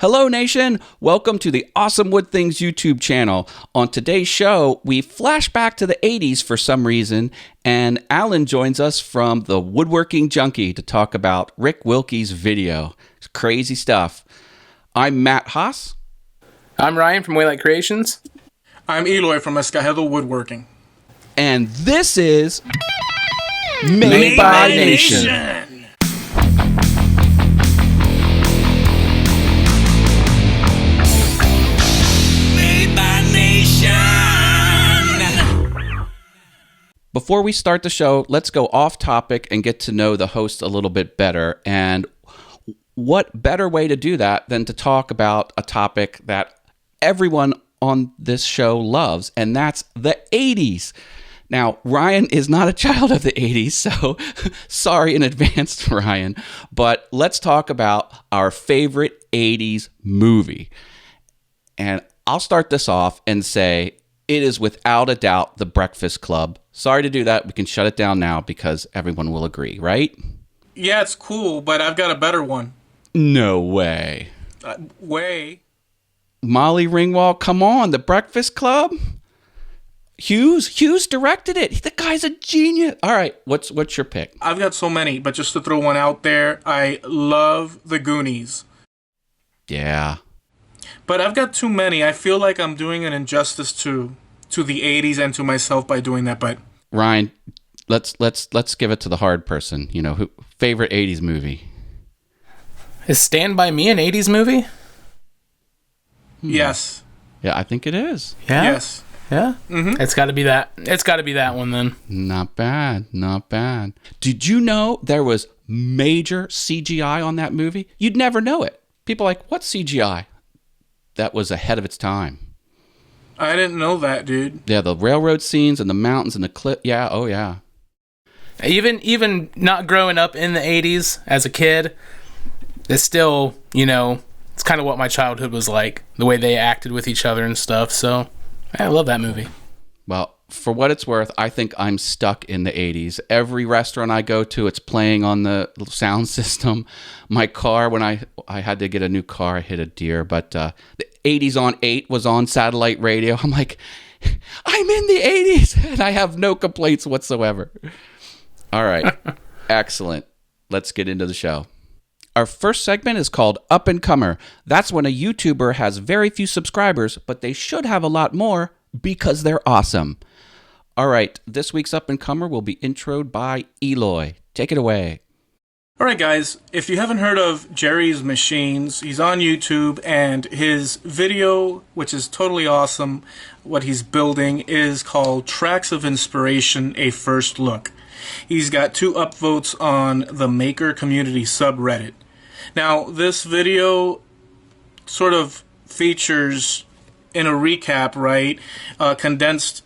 Hello, nation. Welcome to the Awesome Wood Things YouTube channel. On today's show, we flash back to the 80s for some reason, and Alan joins us from the Woodworking Junkie to talk about Rick Wilkie's video. It's crazy stuff. I'm Matt Haas. I'm Ryan from Waylight Creations. I'm Eloy from Escagedo Woodworking. And this is Made by Nation. Before we start the show, let's go off topic and get to know the host a little bit better. And what better way to do that than to talk about a topic that everyone on this show loves, and that's the 80s. Now, Ryan is not a child of the 80s, so sorry in advance, Ryan. But let's talk about our favorite 80s movie. And I'll start this off and say it is without a doubt The Breakfast Club. Sorry to do that. We can shut it down now because everyone will agree, right? Yeah, it's cool, but I've got a better one. No way. Way. Molly Ringwald, come on, The Breakfast Club? Hughes directed it. The guy's a genius. All right, what's your pick? I've got so many, but just to throw one out there, I love The Goonies. Yeah. But I've got too many. I feel like I'm doing an injustice to the 80s and to myself by doing that, but Ryan, let's give it to the hard person. You know, favorite 80s movie? Is Stand By Me an 80s movie? Yes. Yeah, I think it is. Yeah? Yes. Yeah? Mm-hmm. It's got to be that. It's got to be that one then. Not bad. Not bad. Did you know there was major CGI on that movie? You'd never know it. People are like, what's CGI? That was ahead of its time. I didn't know that, dude. Yeah, the railroad scenes and the mountains and the cliff. Yeah, oh yeah. Even not growing up in the 80s as a kid, it's still, it's kind of what my childhood was like, the way they acted with each other and stuff. So I love that movie. Well, for what it's worth, I think I'm stuck in the 80s. Every restaurant I go to, it's playing on the sound system. My car, when I had to get a new car, I hit a deer. But the 80s on 8 was on satellite radio. I'm like, I'm in the 80s, and I have no complaints whatsoever. All right. Excellent. Let's get into the show. Our first segment is called Up and Comer. That's when a YouTuber has very few subscribers, but they should have a lot more because they're awesome. All right, this week's Up and Comer will be introed by Eloy. Take it away. All right, guys, if you haven't heard of Jerry's Machines, he's on YouTube, and his video, which is totally awesome, what he's building, is called Tracks of Inspiration, A First Look. He's got 2 upvotes on the MakerCommunity subreddit. Now, this video sort of features, in a recap, right, condensed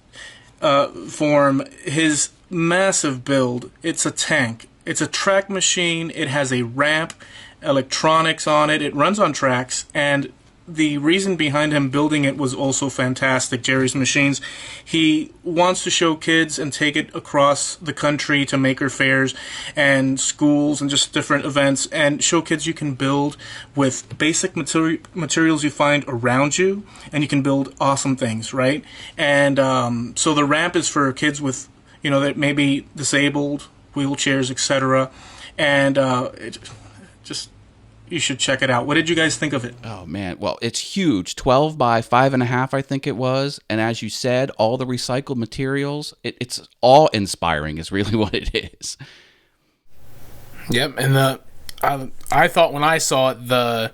form, his massive build. It's a tank. It's a track machine. It has a ramp, electronics on it. It runs on tracks, and the reason behind him building it was also fantastic. Jerry's Machines, he wants to show kids and take it across the country to maker fairs and schools and just different events, and show kids you can build with basic materials you find around you, and you can build awesome things, right? And so the ramp is for kids with, that may be disabled, wheelchairs, etc. And you should check it out. What did you guys think of it? Oh, man. Well, it's huge. 12 by 5.5, I think it was. And as you said, all the recycled materials, it's awe-inspiring is really what it is. Yep, and I thought when I saw it, the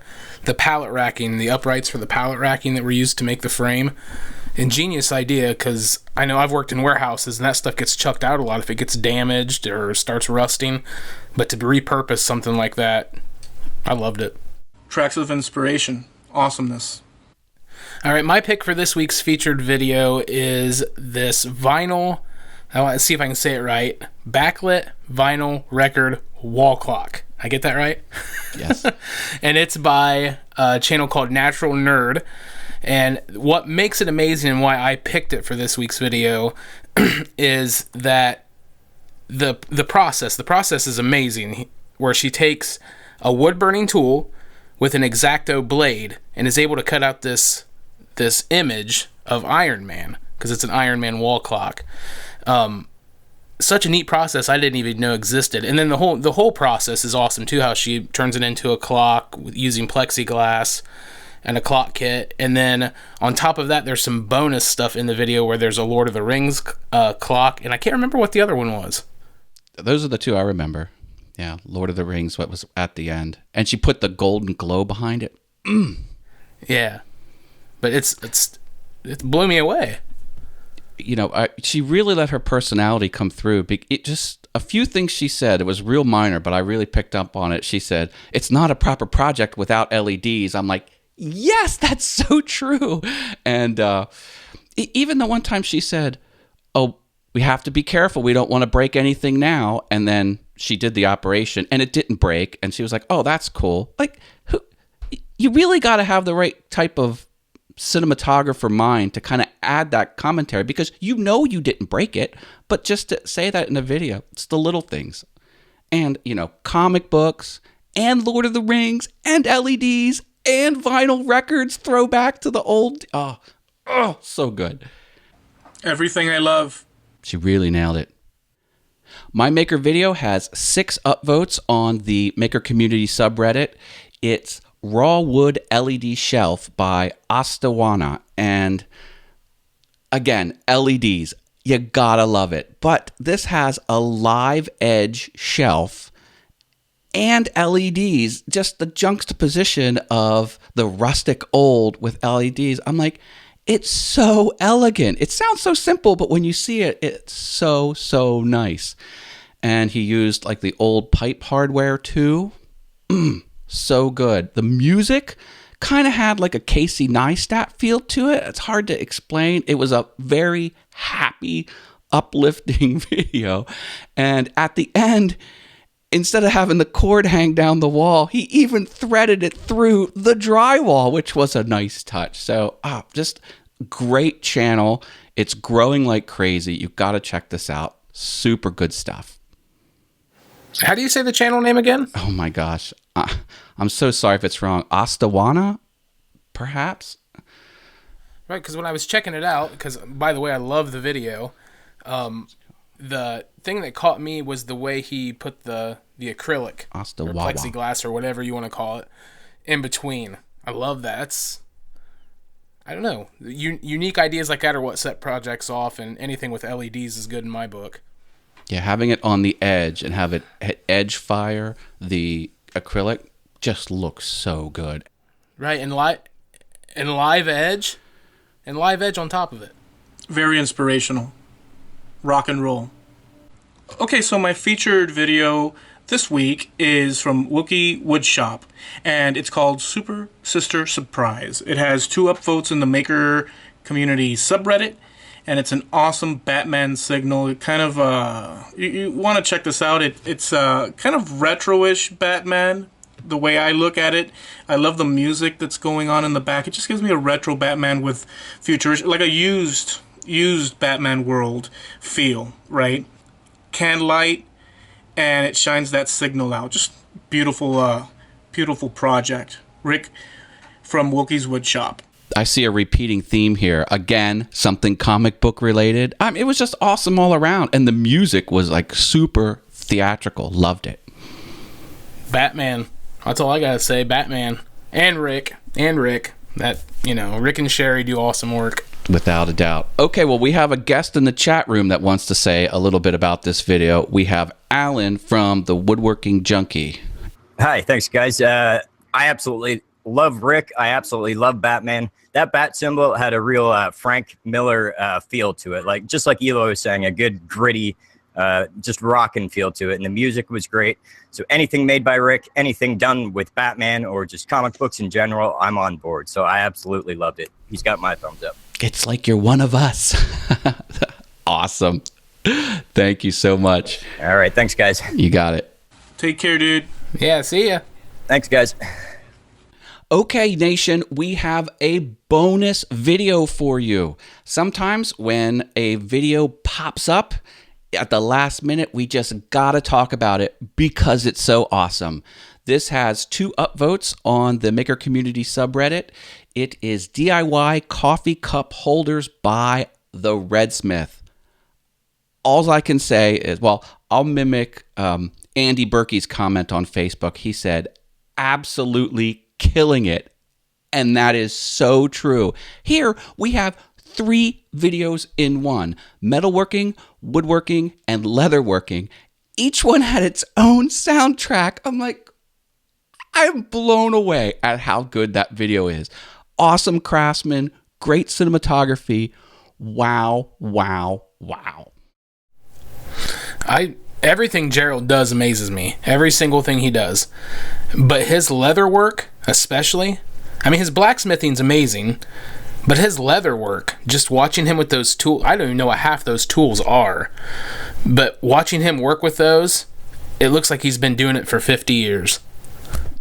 pallet racking, the uprights for the pallet racking that were used to make the frame, ingenious idea, because I know I've worked in warehouses and that stuff gets chucked out a lot if it gets damaged or starts rusting. But to repurpose something like that, I loved it. Tracks of Inspiration. Awesomeness. All right, my pick for this week's featured video is this vinyl, I want to see if I can say it right, backlit vinyl record wall clock. I get that right? Yes. And it's by a channel called Natural Nerd. And what makes it amazing and why I picked it for this week's video is that the process is amazing, where she takes a wood burning tool with an X-Acto blade and is able to cut out this image of Iron Man, because it's an Iron Man wall clock. Such a neat process I didn't even know existed. And then the whole process is awesome too, how she turns it into a clock using plexiglass and a clock kit. And then on top of that, there's some bonus stuff in the video where there's a Lord of the Rings clock, and I can't remember what the other one was. Those are the two I remember. Yeah, Lord of the Rings, what was at the end. And she put the golden glow behind it. Yeah. But it blew me away. You know, she really let her personality come through. It just, a few things she said, it was real minor, but I really picked up on it. She said, it's not a proper project without LEDs. I'm like, yes, that's so true. And even the one time she said, oh, we have to be careful. We don't want to break anything now. And then she did the operation and it didn't break. And she was like, oh, that's cool. Like, you really got to have the right type of cinematographer mind to kind of add that commentary, because you know you didn't break it, but just to say that in a video, it's the little things. And, you know, comic books and Lord of the Rings and LEDs and vinyl records, throwback to the old, oh, so good. Everything I love. She really nailed it. My Maker video has 6 upvotes on the MakerCommunity subreddit. It's Raw Wood LED Shelf by Astawana. And again, LEDs, you gotta love it. But this has a live edge shelf and LEDs, just the juxtaposition of the rustic old with LEDs. I'm like, it's so elegant. It sounds so simple, but when you see it, it's so, so nice. And he used like the old pipe hardware too. So good. The music kind of had like a Casey Neistat feel to it. It's hard to explain. It was a very happy, uplifting video. And at the end, instead of having the cord hang down the wall, he even threaded it through the drywall, which was a nice touch. So just great channel. It's growing like crazy. You've got to check this out. Super good stuff. How do you say the channel name again? Oh my gosh. I'm so sorry if it's wrong. Astawana, perhaps? Right, because when I was checking it out, because by the way, I love the video, the thing that caught me was the way he put the acrylic, or plexiglass, or whatever you want to call it, in between. I love that. That's, I don't know. Unique ideas like that are what set projects off, and anything with LEDs is good in my book. Yeah, having it on the edge and have it edge fire the acrylic just looks so good. Right, and live edge on top of it. Very inspirational. Rock and roll. Okay, so my featured video this week is from Wookie Woodshop, and it's called Super Sister Surprise. It has 2 upvotes in the Maker Community subreddit, and it's an awesome Batman signal. It kind of, you want to check this out. It's kind of retro-ish Batman, the way I look at it. I love the music that's going on in the back. It just gives me a retro Batman with futuristic, like a used Batman world feel, right? Candlelight, and it shines that signal out. Just beautiful, beautiful project. Rick from Wookie's Woodshop. I see a repeating theme here. Again, something comic book related. It was just awesome all around. And the music was like super theatrical. Loved it. Batman. That's all I got to say. Batman. And Rick. That, Rick and Sherry do awesome work. Without a doubt. Okay, well, we have a guest in the chat room that wants to say a little bit about this video. We have Alan from the Woodworking Junkie. Hi, thanks, guys. I absolutely love Rick. I absolutely love Batman. That bat symbol had a real Frank Miller feel to it. Just like Eloy was saying, a good, gritty, just rockin' feel to it. And the music was great. So anything made by Rick, anything done with Batman or just comic books in general, I'm on board. So I absolutely loved it. He's got my thumbs up. It's like you're one of us. Awesome. Thank you so much. All right. Thanks, guys. You got it. Take care, dude. Yeah, see ya. Thanks, guys. Okay, Nation, we have a bonus video for you. Sometimes when a video pops up at the last minute, we just gotta talk about it because it's so awesome. This has 2 upvotes on the MakerCommunity subreddit. It is DIY coffee cup holders by the Redsmith. All I can say is, well, I'll mimic Andy Berkey's comment on Facebook. He said, absolutely killing it. And that is so true. Here we have 3 videos in one: metalworking, woodworking, and leatherworking. Each one had its own soundtrack. I'm blown away at how good that video is. Awesome craftsman, great cinematography. Wow, wow, wow. Everything Gerald does amazes me. Every single thing he does. But his leather work, especially, his blacksmithing's amazing, but his leather work, just watching him with those tools, I don't even know what half those tools are, but watching him work with those, it looks like he's been doing it for 50 years.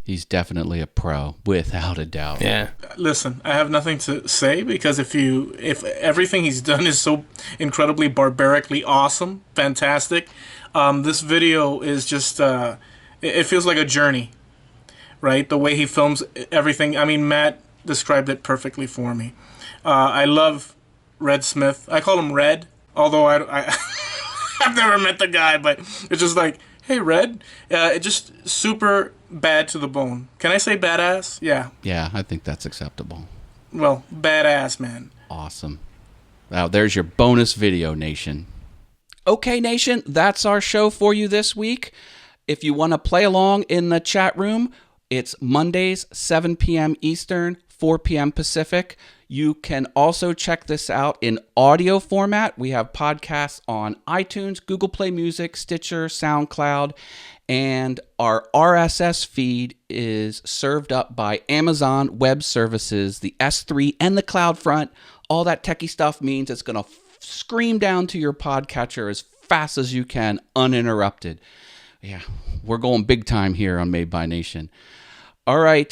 He's definitely a pro, without a doubt. Yeah. Listen, I have nothing to say, because if everything he's done is so incredibly barbarically awesome, fantastic, this video is just, it feels like a journey, right? The way he films everything. Matt described it perfectly for me. I love Red Smith. I call him Red, although I've never met the guy, but it's just like, hey, Red. It's just super bad to the bone. Can I say badass? Yeah. Yeah, I think that's acceptable. Well, badass, man. Awesome. Now, there's your bonus video, Nation. Okay, Nation, that's our show for you this week. If you want to play along in the chat room, it's Mondays, 7 p.m. Eastern, 4 p.m. Pacific. You can also check this out in audio format. We have podcasts on iTunes, Google Play Music, Stitcher, SoundCloud, and our RSS feed is served up by Amazon Web Services, the S3, and the CloudFront. All that techie stuff means it's going to scream down to your podcatcher as fast as you can, uninterrupted. Yeah, we're going big time here on Made by Nation. All right,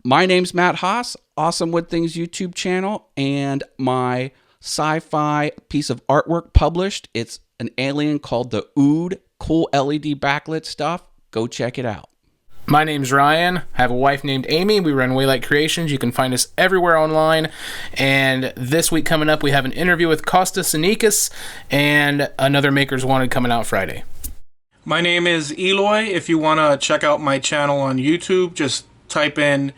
my name's Matt Haas, Awesome Wood Things YouTube channel, and my sci-fi piece of artwork published. It's an alien called the Ood, cool LED backlit stuff. Go check it out. My name's Ryan. I have a wife named Amy. We run Waylight Creations. You can find us everywhere online. And this week coming up, we have an interview with Costas Sinikis and another Makers Wanted coming out Friday. My name is Eloy. If you want to check out my channel on YouTube, just type in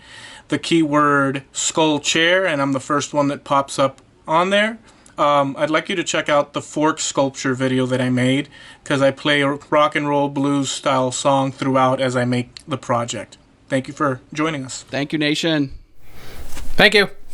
the keyword skull chair, and I'm the first one that pops up on there. I'd like you to check out the fork sculpture video that I made, because I play a rock and roll blues style song throughout as I make the project. Thank you for joining us. Thank you, Nation. Thank you.